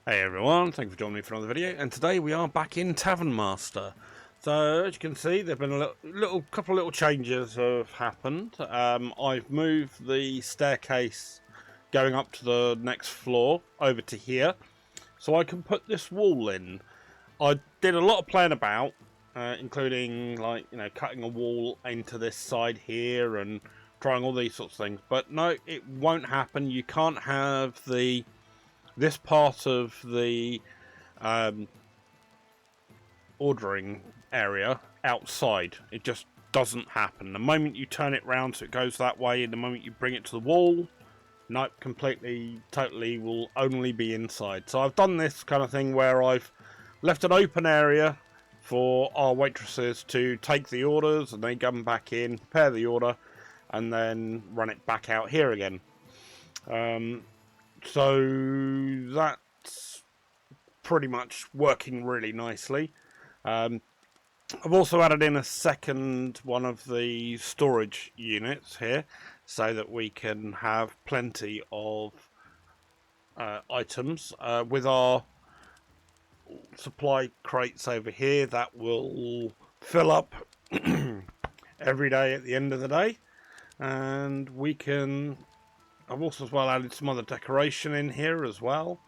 Hey everyone, thank you for joining me for another video, and today we are back in Tavern Master. So as you can see, there've been a couple of little changes have happened. I've moved the staircase going up to the next floor over to here, so I can put this wall in. I did a lot of playing about, including cutting a wall into this side here and trying all these sorts of things. But no, it won't happen. You can't have this part of the ordering area outside. It just doesn't happen. The moment you turn it round so it goes that way, and the moment you bring it to the wall, nope, totally will only be inside. So I've done this kind of thing where I've left an open area for our waitresses to take the orders, and they come back in, prepare the order, and then run it back out here again. So that's pretty much working really nicely. I've also added in a second one of the storage units here so that we can have plenty of items. With our supply crates over here, that will fill up every day at the end of the day, and we can... I've also as well added some other decoration in here as well.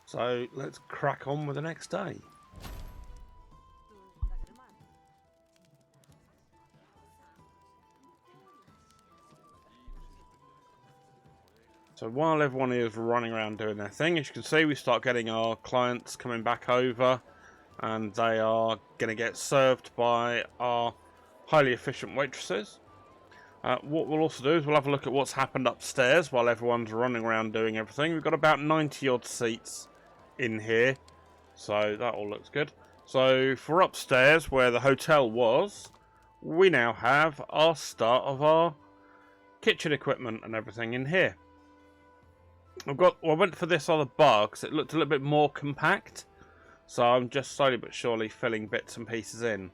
So let's crack on with the next day. So while everyone is running around doing their thing, as you can see, we start getting our clients coming back over, and they are going to get served by our highly efficient waitresses. What we'll also do is we'll have a look at what's happened upstairs while everyone's running around doing everything. We've got about 90 odd seats in here, so that all looks good. So for upstairs, where the hotel was, we now have our start of our kitchen equipment and everything in here. I went for this other bar because it looked a little bit more compact, so I'm just slowly but surely filling bits and pieces in.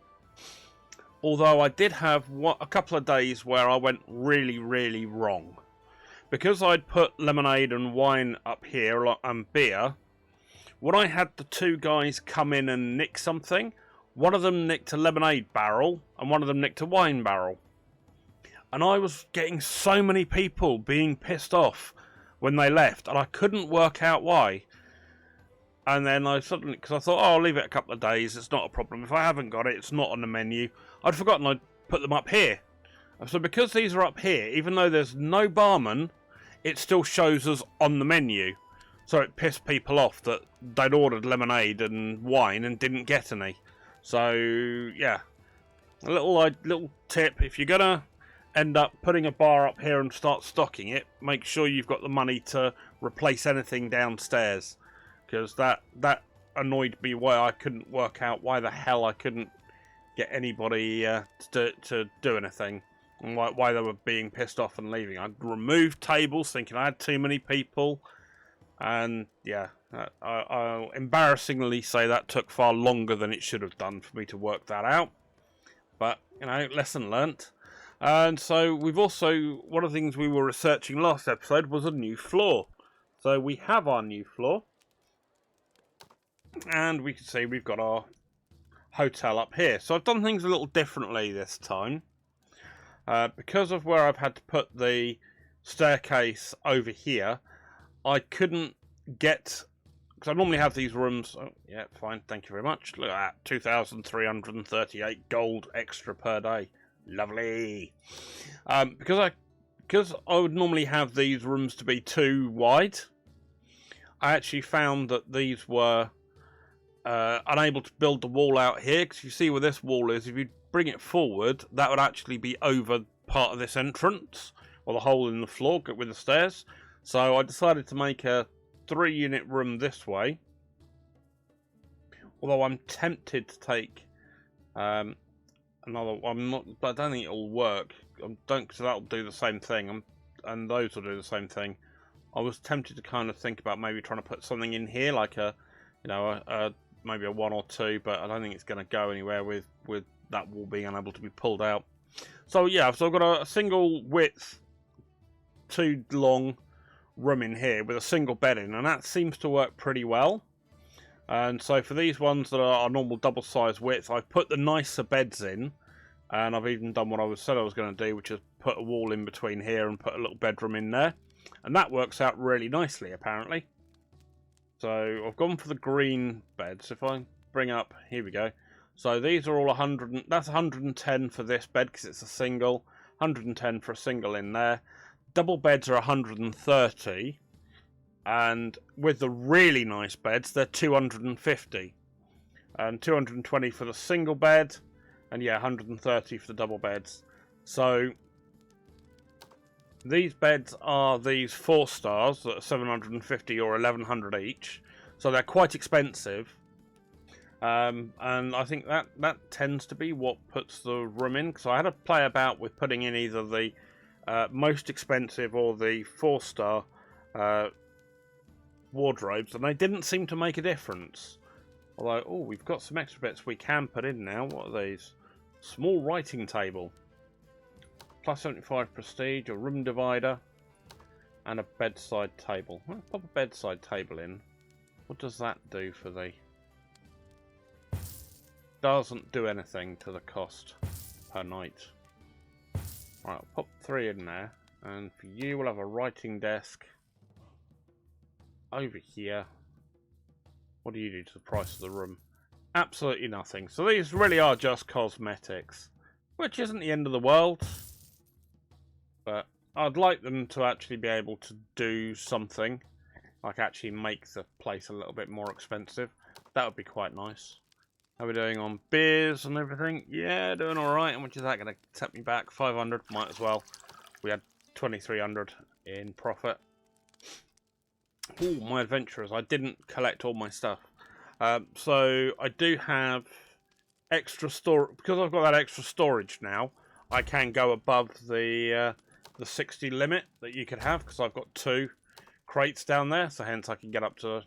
Although I did have a couple of days where I went really wrong. Because I'd put lemonade and wine up here and beer, when I had the two guys come in and nick something, one of them nicked a lemonade barrel and one of them nicked a wine barrel. And I was getting so many people being pissed off when they left, and I couldn't work out why. And then I suddenly, because I thought, oh, I'll leave it a couple of days, it's not a problem. If I haven't got it, it's not on the menu. I'd forgotten I'd put them up here. So because these are up here, even though there's no barman, it still shows us on the menu. So it pissed people off that they'd ordered lemonade and wine and didn't get any. So, yeah. A little tip, if you're going to end up putting a bar up here and start stocking it, make sure you've got the money to replace anything downstairs. Because that annoyed me, why I couldn't work out why the hell I couldn't get anybody to do anything, and why they were being pissed off and leaving. I'd removed tables thinking I had too many people, and yeah, I'll embarrassingly say that took far longer than it should have done for me to work that out. But, you know, lesson learnt. And so we've also, one of the things we were researching last episode was a new floor. So we have our new floor. And we can see we've got our hotel up here. So I've done things a little differently this time. Because of where I've had to put the staircase over here, I couldn't get... Because I normally have these rooms... Oh, yeah, fine, thank you very much. Look at that, 2,338 gold extra per day. Lovely. Because I would normally have these rooms to be too wide, I actually found that these were... unable to build the wall out here, because you see where this wall is, if you bring it forward, that would actually be over part of this entrance, or the hole in the floor with the stairs. So I decided to make a 3-unit room this way, although I'm tempted to take another one, but I don't think it'll work. Because that'll do the same thing, and those will do the same thing. I was tempted to kind of think about maybe trying to put something in here, like maybe a 1 or 2, but I don't think it's going to go anywhere with that wall being unable to be pulled out. So yeah, so I've got a single width, 2 long room in here with a single bed in, and that seems to work pretty well. And so for these ones that are normal double size width, I've put the nicer beds in, and I've even done what I said I was going to do, which is put a wall in between here and put a little bedroom in there, and that works out really nicely apparently. So I've gone for the green beds. If I bring up, here we go. So these are all 100. That's 110 for this bed because it's a single. 110 for a single in there. Double beds are 130, and with the really nice beds, they're 250, and 220 for the single bed, and yeah, 130 for the double beds. So these beds are these 4 stars that are 750 or 1100 each, so they're quite expensive. And I think that tends to be what puts the room in, because I had to play about with putting in either the most expensive or the 4-star wardrobes, and they didn't seem to make a difference. Although, oh, we've got some extra bits we can put in now. What are these? Small writing table. Plus 75 prestige, a room divider, and a bedside table. I'll pop a bedside table in. What does that do for the... Doesn't do anything to the cost per night. Right, I'll pop 3 in there, and for you we'll have a writing desk over here. What do you do to the price of the room? Absolutely nothing. So these really are just cosmetics, which isn't the end of the world, but I'd like them to actually be able to do something, like actually make the place a little bit more expensive. That would be quite nice. How are we doing on beers and everything? Yeah, doing alright. How much is that going to set me back? 500, might as well. We had 2300 in profit. Ooh, my adventurers. I didn't collect all my stuff. So I do have extra storage. Because I've got that extra storage now, I can go above the 60 limit that you could have, because I've got 2 crates down there, so hence I can get up to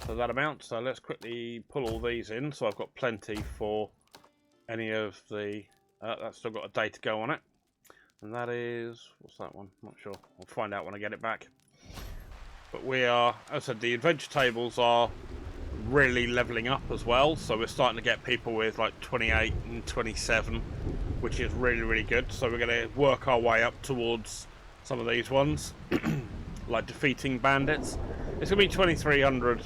that amount. So let's quickly pull all these in, so I've got plenty for any of the... that's still got a day to go on it. And that is... what's that one? Not sure. I'll find out when I get it back. But we are... as I said, the adventure tables are really levelling up as well, so we're starting to get people with like 28 and 27, which is really, really good. So we're going to work our way up towards some of these ones, like defeating bandits. It's going to be 2300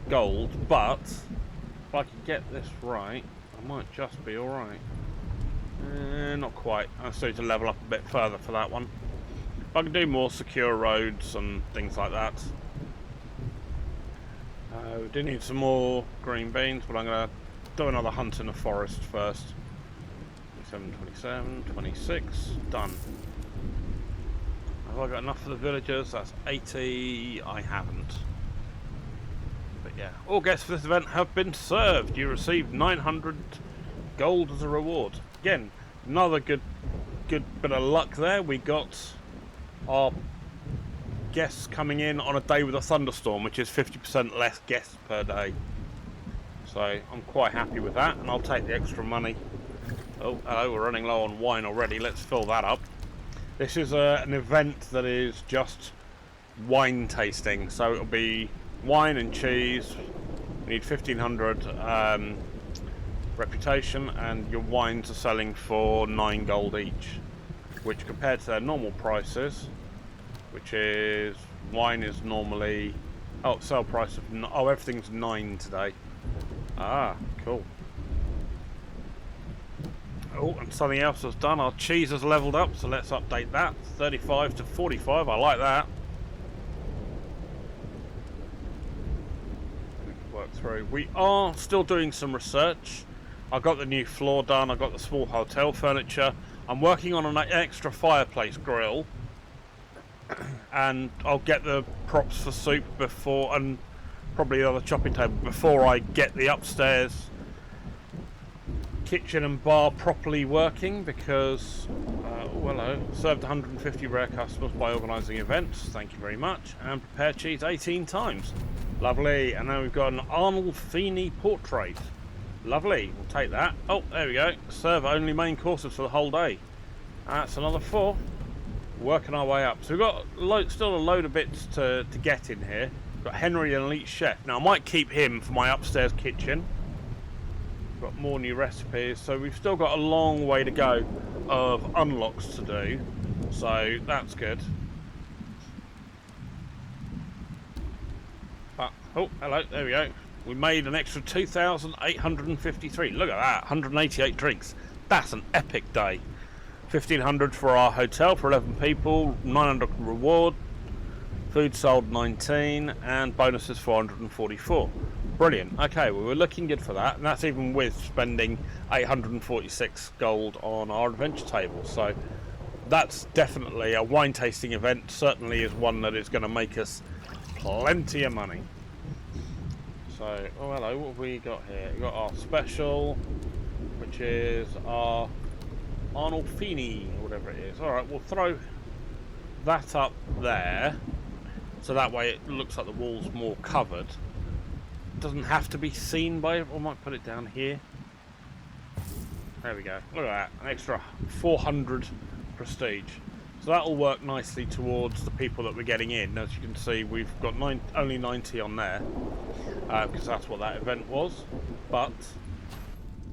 gold, but if I can get this right, I might just be alright. Not quite. I still need to level up a bit further for that one. I can do more secure roads and things like that. We do need some more green beans, but I'm going to do another hunt in the forest first. 27, 27, 26, done. Have I got enough for the villagers? That's 80. I haven't. But yeah, all guests for this event have been served. You received 900 gold as a reward. Again, another good bit of luck there. We got our guests coming in on a day with a thunderstorm, which is 50% less guests per day. So I'm quite happy with that, and I'll take the extra money. Oh, hello, we're running low on wine already. Let's fill that up. This is an event that is just wine tasting, so it'll be wine and cheese. You need 1500 reputation, and your wines are selling for 9 gold each, which compared to their normal prices, which is wine is normally sale price of everything's 9 today. Ah, cool. Oh, and something else was done. Our cheese has leveled up, so let's update that. 35 to 45. I like that. We can work through. We are still doing some research. I got the new floor done. I got the small hotel furniture. I'm working on an extra fireplace grill, and I'll get the props for soup before, and probably the other chopping table before I get the upstairs kitchen and bar properly working, because oh hello, served 150 rare customers by organising events, thank you very much, and prepare cheese 18 times, lovely. And now we've got an Arnold Feeney portrait, lovely, we'll take that. Oh, there we go, serve only main courses for the whole day. That's another 4, working our way up. So we've got still a load of bits to get in here. Got Henry, an elite chef. Now I might keep him for my upstairs kitchen. Got more new recipes, so we've still got a long way to go of unlocks to do. So that's good. Oh, hello, there we go. We made an extra 2,853. Look at that, 188 drinks. That's an epic day. 1,500 for our hotel for 11 people, 900 reward, food sold 19, and bonuses 444. Brilliant. Okay, well, we're looking good for that, and that's even with spending 846 gold on our adventure table. So that's definitely a wine tasting event. Certainly is one that is going to make us plenty of money. So, oh hello, what have we got here? We've got our special, which is our Arnolfini, or whatever it is. Alright, we'll throw that up there, so that way it looks like the wall's more covered. It doesn't have to be seen by, I might put it down here. There we go, look at that, an extra 400 prestige. So that'll work nicely towards the people that we're getting in. As you can see, we've got only 90 on there, because that's what that event was. But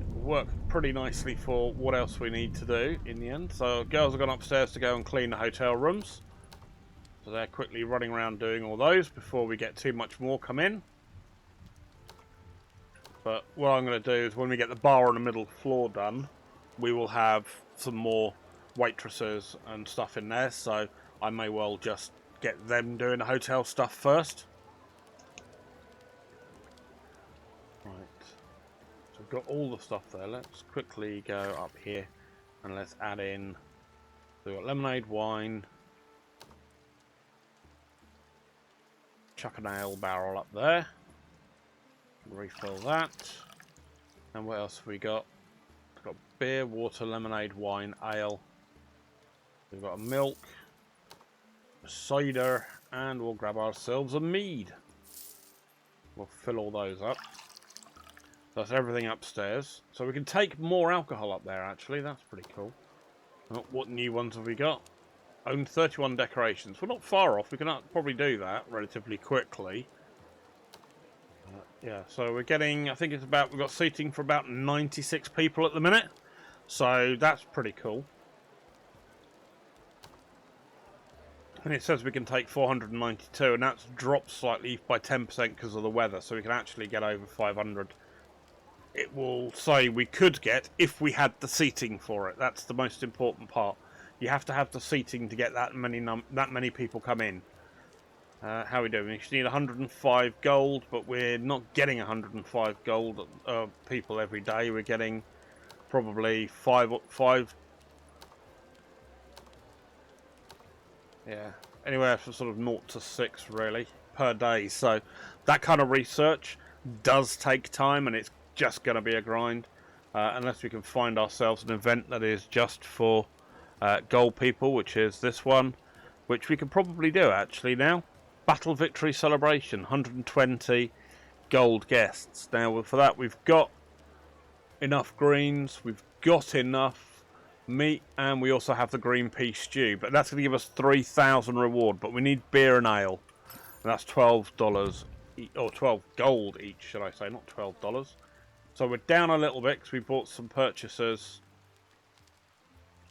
it will work pretty nicely for what else we need to do in the end. So girls have gone upstairs to go and clean the hotel rooms. So they're quickly running around doing all those before we get too much more come in. But what I'm going to do is when we get the bar on the middle floor done, we will have some more waitresses and stuff in there, so I may well just get them doing the hotel stuff first. Right, so we've got all the stuff there. Let's quickly go up here and let's add in, so we've got lemonade, wine, chuck an ale barrel up there, refill that, and what else have we got? We've got beer, water, lemonade, wine, ale. We've got a milk, a cider, and we'll grab ourselves a mead. We'll fill all those up. That's everything upstairs. So we can take more alcohol up there, actually. That's pretty cool. What new ones have we got? Own 31 decorations. We're not far off. We can probably do that relatively quickly. Yeah, so we're getting, I think it's about, we've got seating for about 96 people at the minute. So that's pretty cool. And it says we can take 492, and that's dropped slightly by 10% because of the weather, so we can actually get over 500. It will say we could get if we had the seating for it. That's the most important part. You have to have the seating to get that many people come in. How are we doing? We need 105 gold, but we're not getting 105 gold people every day. We're getting probably five. Yeah, anywhere from sort of 0 to 6 really per day. So that kind of research does take time, and it's just going to be a grind unless we can find ourselves an event that is just for gold people, which is this one, which we can probably do actually now. Battle Victory Celebration, 120 gold guests. Now for that we've got enough greens, we've got enough meat, and we also have the green pea stew, but that's going to give us 3,000 reward, but we need beer and ale, and that's $12 or 12 gold each, should I say, not $12. So we're down a little bit because we bought some purchases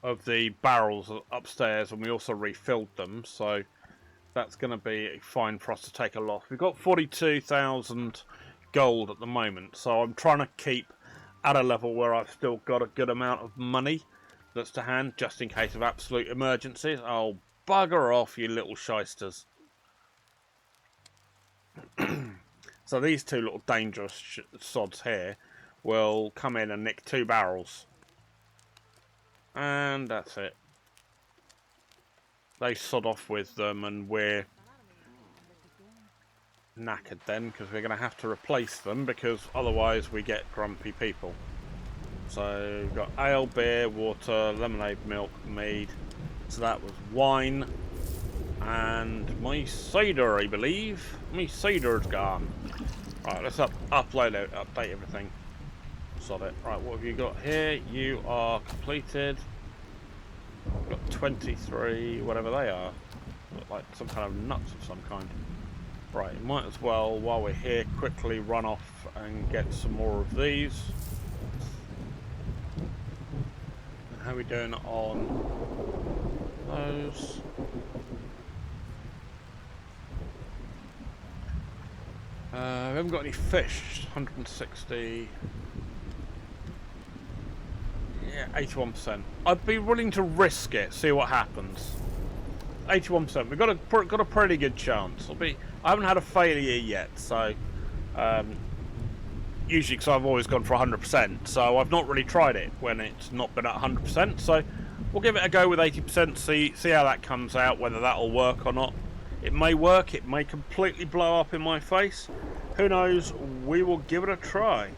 of the barrels upstairs, and we also refilled them, so that's going to be fine for us to take a loss. We've got 42,000 gold at the moment, so I'm trying to keep at a level where I've still got a good amount of money that's to hand, just in case of absolute emergencies. Oh, bugger off, you little shysters. So these two little dangerous sods here will come in and nick 2 barrels. And that's it. They sod off with them, and we're knackered then, because we're going to have to replace them, because otherwise we get grumpy people. So we've got ale, beer, water, lemonade, milk, mead. So that was wine. And my cider, I believe. My cider's gone. Right, let's upload it, update everything. Sod it. Right, what have you got here? You are completed. We've got 23, whatever they are. Look like some kind of nuts of some kind. Right, might as well, while we're here, quickly run off and get some more of these. And how are we doing on those? We haven't got any fish. 160. Yeah, 81%. I'd be willing to risk it, see what happens. 81%. We've got a pretty good chance. I haven't had a failure yet, so usually because I've always gone for 100%, so I've not really tried it when it's not been at 100%. So we'll give it a go with 80%. See how that comes out, whether that'll work or not. It may work. It may completely blow up in my face. Who knows? We will give it a try.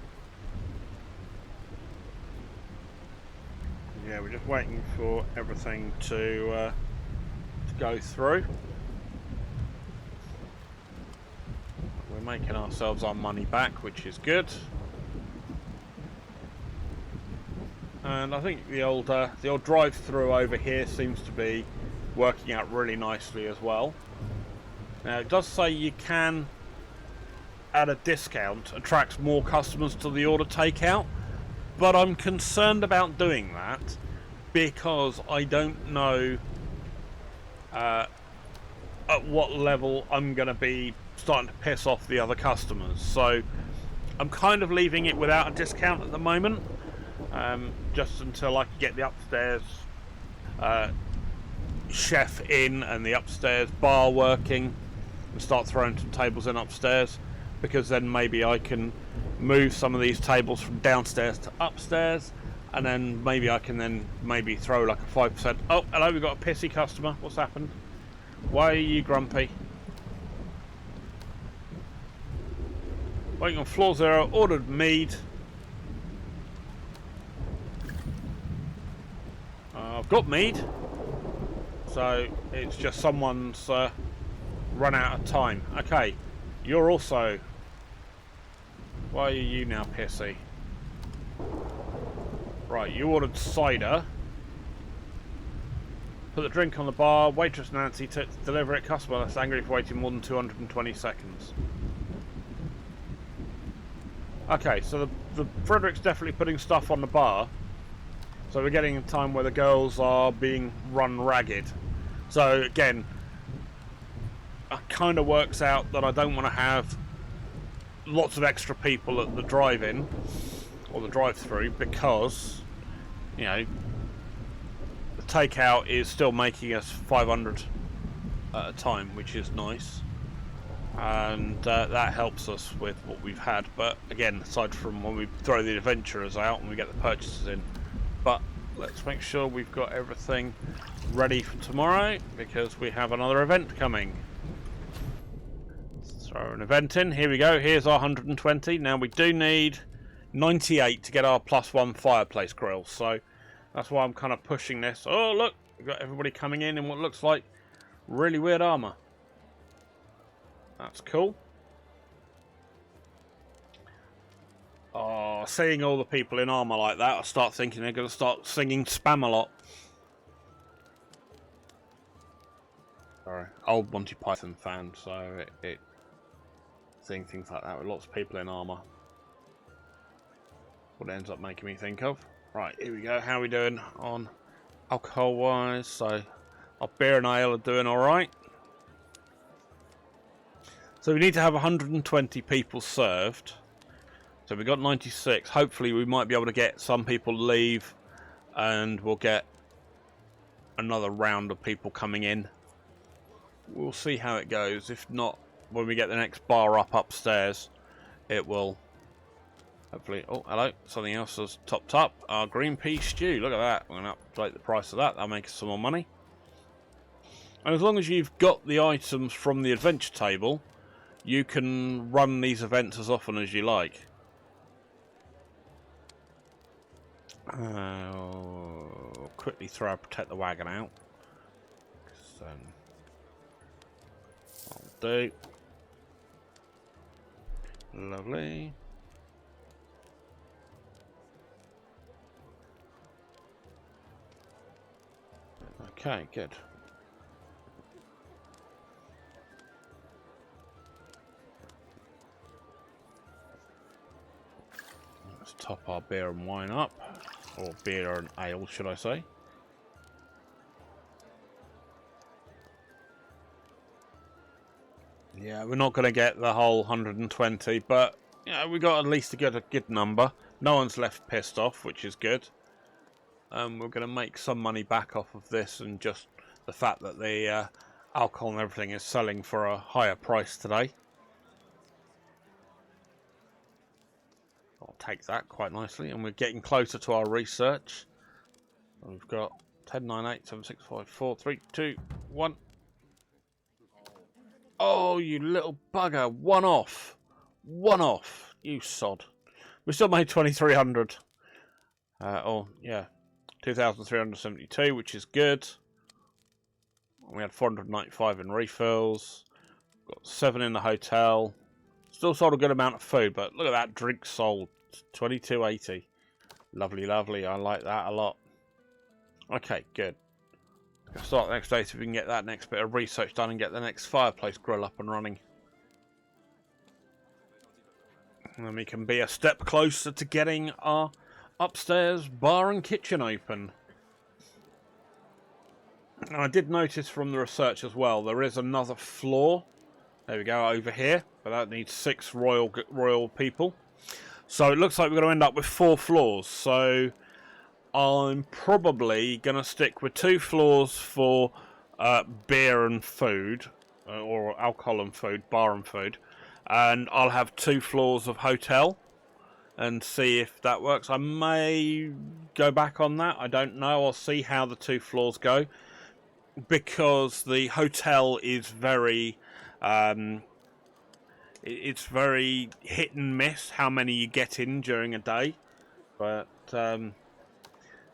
Yeah, we're just waiting for everything to go through. We're making ourselves our money back, which is good. And I think the old drive-through over here seems to be working out really nicely as well. Now it does say you can, at a discount, attract more customers to the order takeout, but I'm concerned about doing that because I don't know at what level I'm going to be starting to piss off the other customers. So I'm kind of leaving it without a discount at the moment, just until I can get the upstairs chef in and the upstairs bar working and start throwing some tables in upstairs, because then maybe I can move some of these tables from downstairs to upstairs, and then maybe I can throw like a 5%. Oh, hello, we've got a pissy customer. What's happened? Why are you grumpy? Waiting on floor 0, ordered mead. I've got mead, so it's just someone's run out of time. Okay, you're also... Why are you now pissy? Right, you ordered cider. Put the drink on the bar. Waitress Nancy to deliver it. Customer that's angry for waiting more than 220 seconds. Okay, so the Frederick's definitely putting stuff on the bar. So we're getting a time where the girls are being run ragged. So again, it kind of works out that I don't want to have lots of extra people at the drive-in or the drive-through, because, you know, the takeout is still making us 500 at a time, which is nice, and that helps us with what we've had. But again, aside from when we throw the adventurers out and we get the purchases in. But let's make sure we've got everything ready for tomorrow, because we have another event coming. Let's throw an event in. Here we go. Here's our 120. Now we do need 98 to get our +1 fireplace grill, so that's why I'm kind of pushing this. Oh look, we've got everybody coming in what looks like really weird armor. That's cool. Oh, seeing all the people in armor like that, I start thinking they're going to start singing Spam-A-Lot. Sorry, old Monty Python fan, so seeing things like that with lots of people in armor, what it ends up making me think of. Right, here we go. How are we doing on alcohol wise? So our beer and ale are doing alright. So we need to have 120 people served. So we got 96. Hopefully we might be able to get some people to leave, and we'll get another round of people coming in. We'll see how it goes. If not, when we get the next bar up upstairs, it will hopefully... Oh, hello. Something else has topped up. Our green pea stew. Look at that. We're going to update the price of that. That'll make us some more money. And as long as you've got the items from the adventure table, you can run these events as often as you like. Quickly throw protect the wagon out. I'll do. Lovely. Okay, good. top our beer and wine up. Or beer and ale, should I say. Yeah, we're not going to get the whole 120, but yeah, we got at least a good number. No one's left pissed off, which is good. We're going to make some money back off of this, and just the fact that the alcohol and everything is selling for a higher price today. I'll take that quite nicely, and we're getting closer to our research. We've got 10, 9, 8, 7, 6, 5, 4, 3, 2, 1. Oh, you little bugger. One off. One off. You sod. We still made 2,300. Oh, yeah. 2,372, which is good. We had 495 in refills. Got 7 in the hotel. Still sold a good amount of food, but look at that. Drink sold. 22.80. Lovely, lovely. I like that a lot. Okay, good. We'll start the next day so we can get that next bit of research done and get the next fireplace grill up and running. And then we can be a step closer to getting our upstairs bar and kitchen open. And I did notice from the research as well, there is another floor. There we go, over here. But that needs 6 royal people. So it looks like we're going to end up with 4 floors. So I'm probably going to stick with 2 floors for beer and food, or alcohol and food, bar and food, and I'll have 2 floors of hotel and see if that works. I may go back on that. I don't know. I'll see how the 2 floors go, because the hotel is very it's very hit and miss how many you get in during a day, but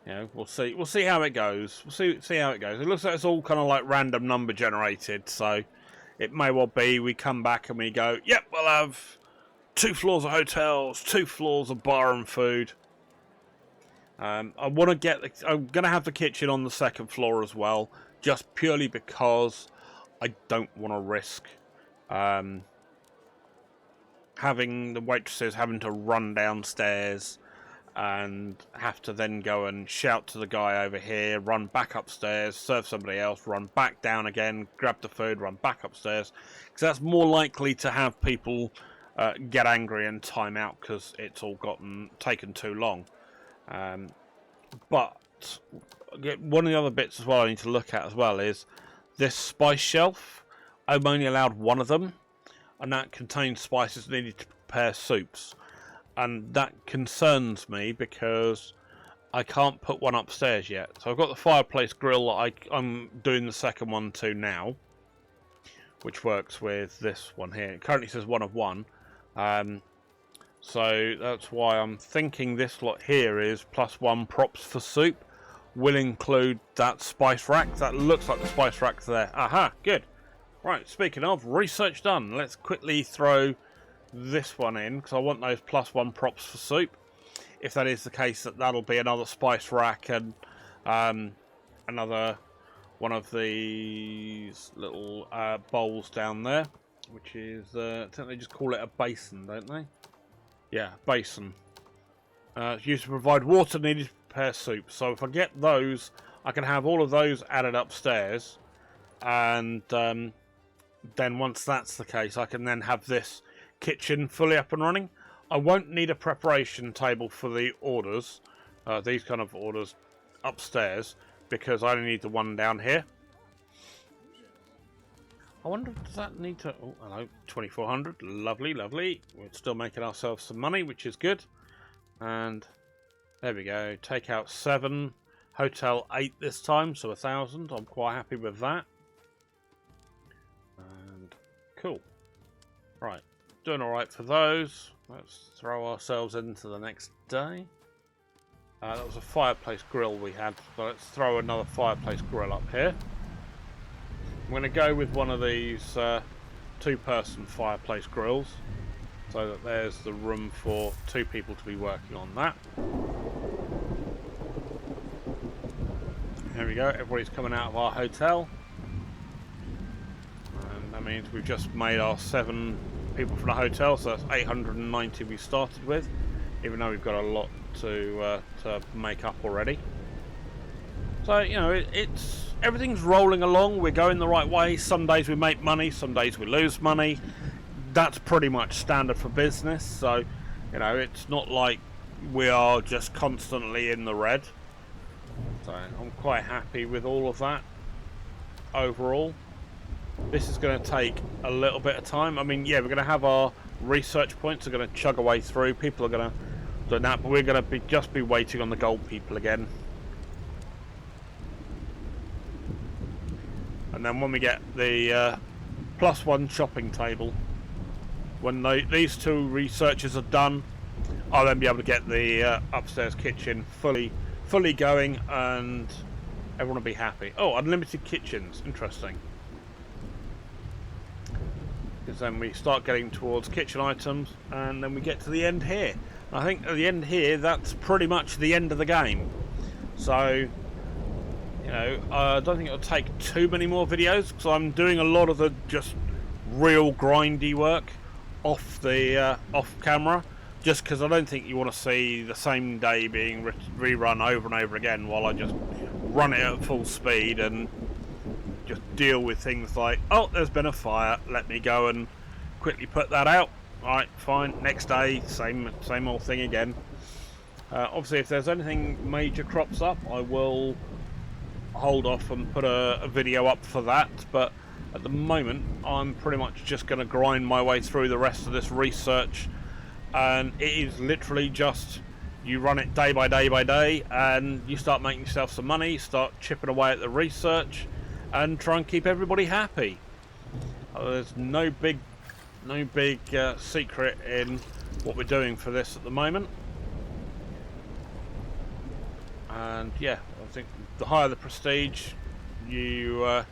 you know, we'll see. We'll see how it goes. We'll see how it goes. It looks like it's all kind of like random number generated, so it may well be we come back and we go, yep, we'll have 2 floors of hotels, 2 floors of bar and food. I want to get. I'm going to have the kitchen on the 2nd floor as well, just purely because I don't want to risk having the waitresses having to run downstairs and have to then go and shout to the guy over here, run back upstairs, serve somebody else, run back down again, grab the food, run back upstairs. Because that's more likely to have people get angry and time out because it's all taken too long. But one of the other bits as well I need to look at as well is this spice shelf. I'm only allowed 1 of them, and that contains spices needed to prepare soups. And that concerns me because I can't put one upstairs yet. So I've got the fireplace grill that I'm doing the 2nd one to now, which works with this one here. It currently says 1 of 1. So that's why I'm thinking this lot here is +1 props for soup. Will include that spice rack. That looks like the spice rack's there. Aha, good. Right, speaking of, research done. Let's quickly throw this one in, because I want those +1 props for soup. If that is the case, that'll be another spice rack and another one of these little bowls down there, which is, I think they just call it a basin, don't they? Yeah, basin. It's used to provide water needed to prepare soup. So if I get those, I can have all of those added upstairs, and then once that's the case, I can then have this kitchen fully up and running. I won't need a preparation table for the orders, these kind of orders upstairs, because I only need the one down here. I wonder, does that need to... Oh, hello, 2,400. Lovely, lovely. We're still making ourselves some money, which is good. And there we go. Take out 7. Hotel 8 this time, so 1,000. I'm quite happy with that. And cool. Right. Doing alright for those. Let's throw ourselves into the next day. That was a fireplace grill we had, so let's throw another fireplace grill up here. I'm going to go with one of these 2-person fireplace grills, so that there's the room for 2 people to be working on that. There we go, everybody's coming out of our hotel. And that means we've just made our 7 people from the hotel, so that's 890 we started with. even though we've got a lot to make up already. So, you know, it's everything's rolling along. We're going the right way. Some days we make money, some days we lose money. That's pretty much standard for business. So, you know, it's not like we are just constantly in the red. So I'm quite happy with all of that overall. This is going to take a little bit of time. I mean, yeah, we're going to have our research points. Are going to chug away through. People are going to do that, but we're going to just be waiting on the gold people again. And then when we get the +1 shopping table, when these two researches are done, I'll then be able to get the upstairs kitchen fully going, and everyone will be happy. Oh, unlimited kitchens, interesting. Because then we start getting towards kitchen items, and then we get to the end here. And I think at the end here, that's pretty much the end of the game. So, you know, I don't think it'll take too many more videos, because I'm doing a lot of the just real grindy work off the off camera, just because I don't think you want to see the same day being rerun over and over again while I just run it at full speed and just deal with things like, oh, there's been a fire, let me go and quickly put that out. Alright, fine, next day, same old thing again. Obviously, if there's anything major crops up, I will hold off and put a video up for that, but at the moment I'm pretty much just going to grind my way through the rest of this research, and it is literally just you run it day by day by day, and you start making yourself some money, start chipping away at the research, and try and keep everybody happy. There's no big secret in what we're doing for this at the moment. And yeah, I think the higher the prestige, you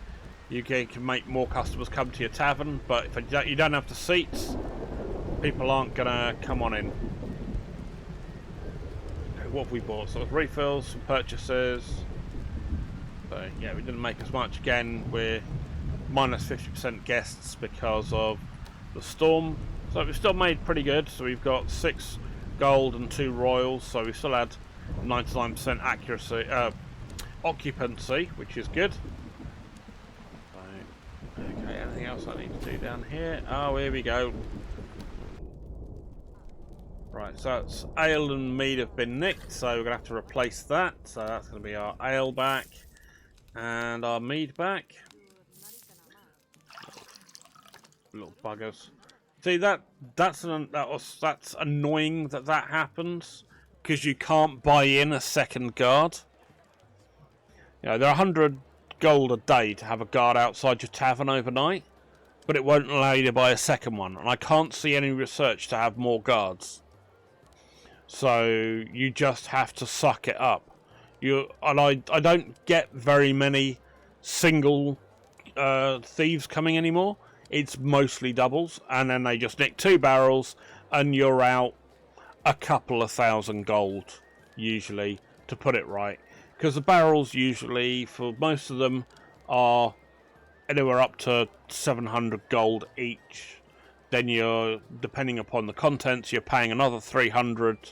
can make more customers come to your tavern. But if you don't have the seats, people aren't gonna come on in. Okay, what have we bought? So it's refills, some purchases. So yeah, we didn't make as much. Again, we're minus 50% guests because of the storm. So we've still made pretty good. So we've got 6 gold and 2 royals. So we still had 99% accuracy, occupancy, which is good. So, okay, anything else I need to do down here? Oh, here we go. Right, so it's ale and mead have been nicked, so we're going to have to replace that. So that's going to be our ale back and our mead back. Little buggers. See, that's annoying that happens, because you can't buy in a second guard. You know, they're 100 gold a day to have a guard outside your tavern overnight, but it won't allow you to buy a second one, and I can't see any research to have more guards. So you just have to suck it up. I don't get very many single thieves coming anymore. It's mostly doubles, and then they just nick 2 barrels, and you're out a couple of thousand gold, usually, to put it right. Because the barrels usually, for most of them, are anywhere up to 700 gold each. Then you're, depending upon the contents, you're paying another 300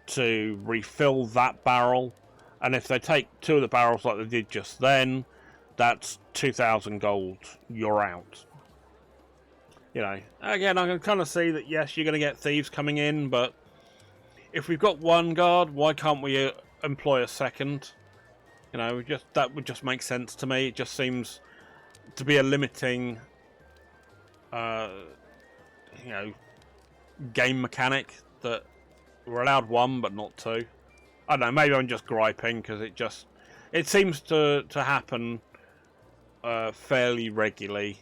to refill that barrel. And if they take 2 of the barrels like they did just then, that's 2,000 gold, you're out. You know, again, I can kind of see that, yes, you're going to get thieves coming in, but if we've got 1 guard, why can't we employ a second? You know, that would just make sense to me. It just seems to be a limiting, you know, game mechanic that we're allowed 1 but not 2. I don't know, maybe I'm just griping, because it seems to happen fairly regularly.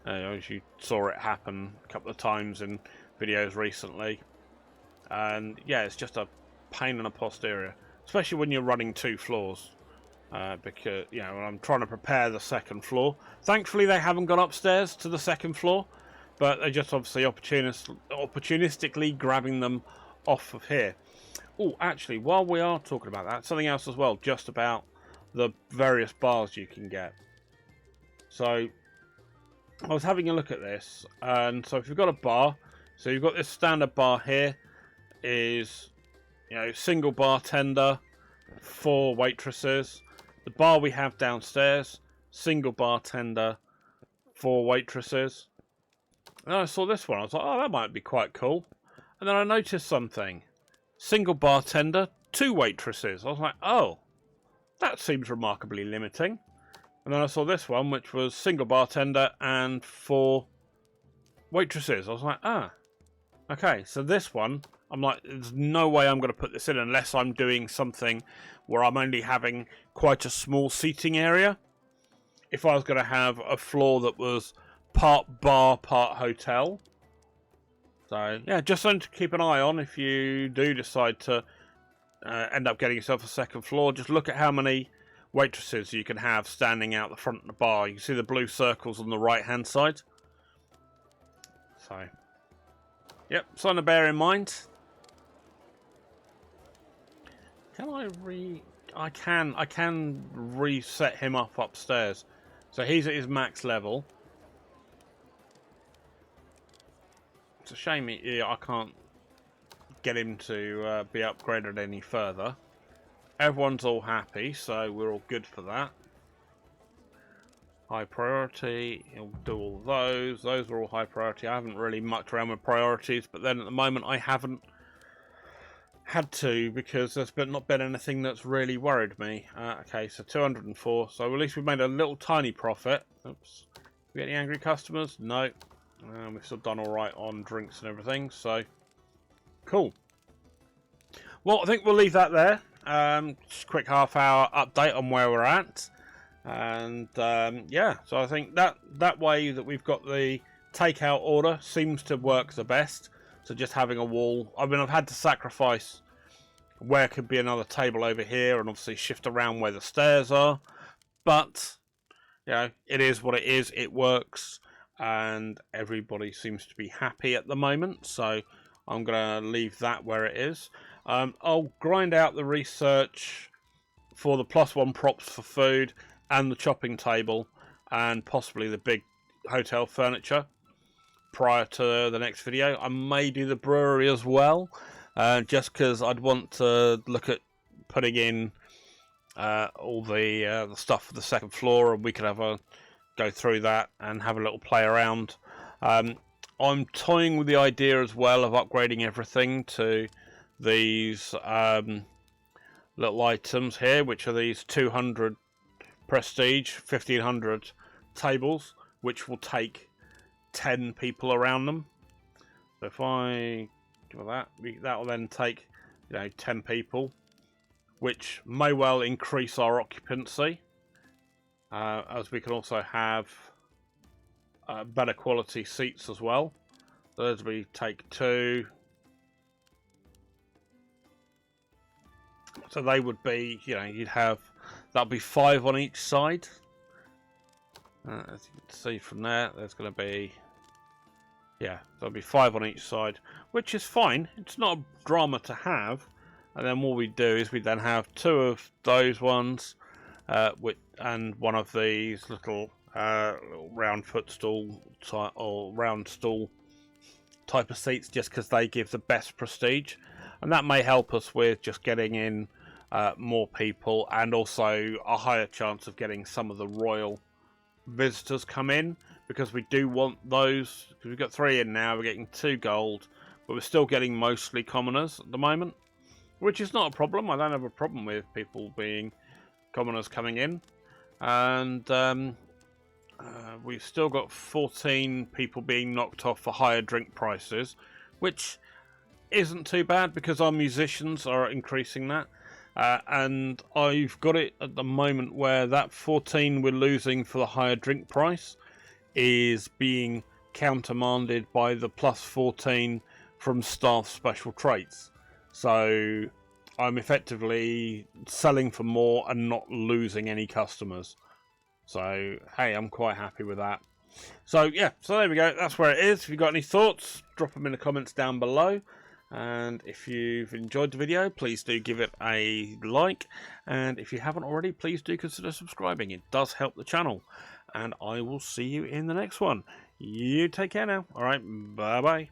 As you saw it happen a couple of times in videos recently. And yeah, it's just a pain in the posterior, especially when you're running 2 floors. Because, you know, I'm trying to prepare the 2nd floor. Thankfully, they haven't gone upstairs to the 2nd floor, but they're just obviously opportunistically grabbing them off of here. Oh, actually, while we are talking about that, something else as well, just about the various bars you can get. So I was having a look at this, and so if you've got a bar, so you've got this standard bar here, is, you know, single bartender, 4 waitresses. The bar we have downstairs, single bartender, 4 waitresses. And I saw this one. I was like, oh, that might be quite cool. And then I noticed something. Single bartender, 2 waitresses. I was like, oh, that seems remarkably limiting. And then I saw this one, which was single bartender and 4 waitresses. I was like, ah, okay. So this one, I'm like, there's no way I'm going to put this in unless I'm doing something where I'm only having quite a small seating area. If I was going to have a floor that was part bar, part hotel. So, yeah, just something to keep an eye on if you do decide to end up getting yourself a second floor. Just look at how many waitresses you can have standing out the front of the bar. You can see the blue circles on the right-hand side. So, yep, something to bear in mind. Can I I can reset him up upstairs. So he's at his max level. It's a shame I can't get him to be upgraded any further. Everyone's all happy, so we're all good for that. High priority, he'll do all those. Those are all high priority. I haven't really mucked around with priorities, but then at the moment I haven't had to because there's not been anything that's really worried me. Okay, so 204. So at least we've made a little tiny profit. Oops. We get any angry customers? No. We've still done alright on drinks and everything, so cool. Well, I think we'll leave that there. Just a quick half-hour update on where we're at. And yeah, so I think that way that we've got the takeout order seems to work the best. So just having a wall. I mean, I've had to sacrifice where could be another table over here and obviously shift around where the stairs are. But, you know, it is what it is. It works. And everybody seems to be happy at the moment. So I'm going to leave that where it is. I'll grind out the research for the +1 props for food and the chopping table and possibly the big hotel furniture prior to the next video. I may do the brewery as well, just because I'd want to look at putting in all the stuff for the second floor, and we could have a go through that and have a little play around. I'm toying with the idea as well of upgrading everything to these little items here, which are these 200 prestige, 1500 tables, which will take 10 people around them. So if I do that, that will then take, you know, 10 people, which may well increase our occupancy, as we can also have better quality seats as well. So as we take 2, so they would be, you know, you'd have, that'll be 5 on each side. As you can see from there, there's going to be, yeah, there'll be 5 on each side, which is fine. It's not a drama to have. And then what we do is we then have 2 of those ones, and 1 of these little round footstool or round stool type of seats, just because they give the best prestige, and that may help us with just getting in more people, and also a higher chance of getting some of the royal visitors come in, because we do want those, because we've got 3 in now. We're getting 2 gold, but we're still getting mostly commoners at the moment, which is not a problem. I don't have a problem with people being commoners coming in. And we've still got 14 people being knocked off for higher drink prices, which isn't too bad because our musicians are increasing that. And I've got it at the moment where that 14 we're losing for the higher drink price is being countermanded by the +14 from staff special traits. So I'm effectively selling for more and not losing any customers. So hey, I'm quite happy with that. So yeah, so there we go. That's where it is. If you've got any thoughts, drop them in the comments down below. And if you've enjoyed the video, please do give it a like. And if you haven't already, please do consider subscribing. It does help the channel. And I will see you in the next one. You take care now. All right, bye-bye.